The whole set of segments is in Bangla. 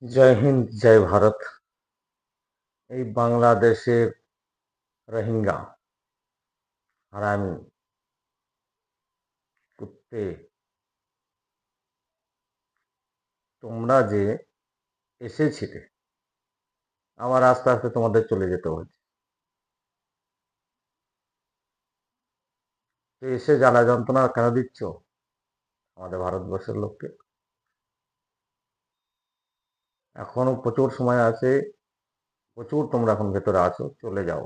জয় হিন্দ, জয় ভারত। এই বাংলাদেশের রোহিঙ্গা, হারামি, কুত্তে, তোমরা যে এসেছিলে, আবার আস্তে আস্তে তোমাদের চলে যেতে হচ্ছে। তো এসে জ্বালা যন্ত্রণা কেন দিচ্ছ আমাদের ভারতবর্ষের লোককে? এখনো প্রচুর সময় আছে, প্রচুর তোমরা এখন ভেতরে আছো, চলে যাও।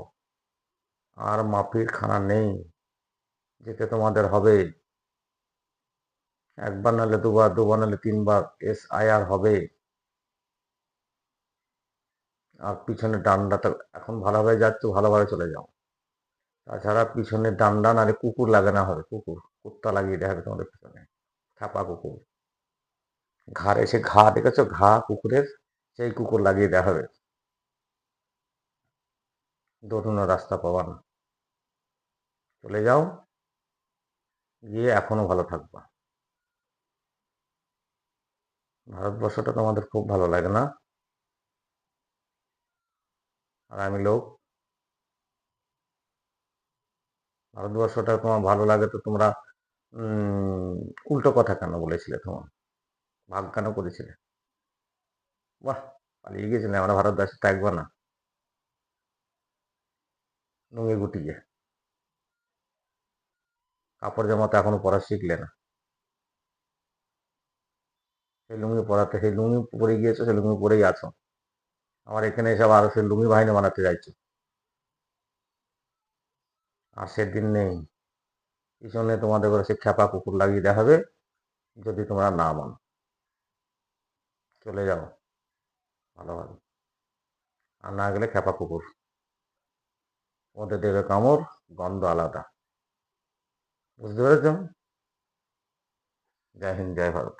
আর মাফির খানা নেই, যেতে তোমাদের হবে। একবার নাহলে দুবার, দুবার নাহলে তিনবার SIR হবে। আর পিছনে ডান্ডাটা এখন ভালোভাবে যাচ্ছ, ভালোভাবে চলে যাও। তাছাড়া পিছনে ডান্ডা নাহলে কুকুর লাগানো হবে, কুত্তা লাগিয়ে দেওয়া হবে তোমাদের পিছনে, ছাপা কুকুর। ঘাড়ে সে ঘা দেখেছো, ঘা কুকুরের, সেই কুকুর লাগিয়ে দেওয়া হবে। দৌড়ানোর রাস্তা পাবা না, চলে যাও, গিয়ে এখনো ভালো থাকবা। ভারতবর্ষটা তোমাদের খুব ভালো লাগে না? আর আমি লোক, ভারতবর্ষটা তোমার ভালো লাগে তো তোমরা উম উল্টো কথা কেন বলেছিলে? তোমার ভাগ কেন করেছিলে? বাহ, পালিয়ে গেছিলে, আমরা ভারতবর্ষে থাকবো না, নুঙ্গি গুটিয়ে। কাপড় জামা তো এখনো পরা শিখলে না। সেই লুঙ্গি পরাতে, সেই লুঙ্গি পরে গিয়েছো, সেই লুঙ্গি পরেই আছো। আমার এখানে এসব আরো সেই লুঙ্গি বাহিনী বানাতে চাইছো। আর সেদিন নেই, পিছনে তোমাদের করে সে খ্যাপা কুকুর লাগিয়ে দেওয়া হবে যদি তোমরা না মানো। চলে যাও ভালোভাবে, আর না গেলে খ্যাপা কুকুর, ওদের দেবে কামড়, গন্ধ আলাদা। বুঝতে পেরেছ? জয় হিন্দ, জয় ভারত।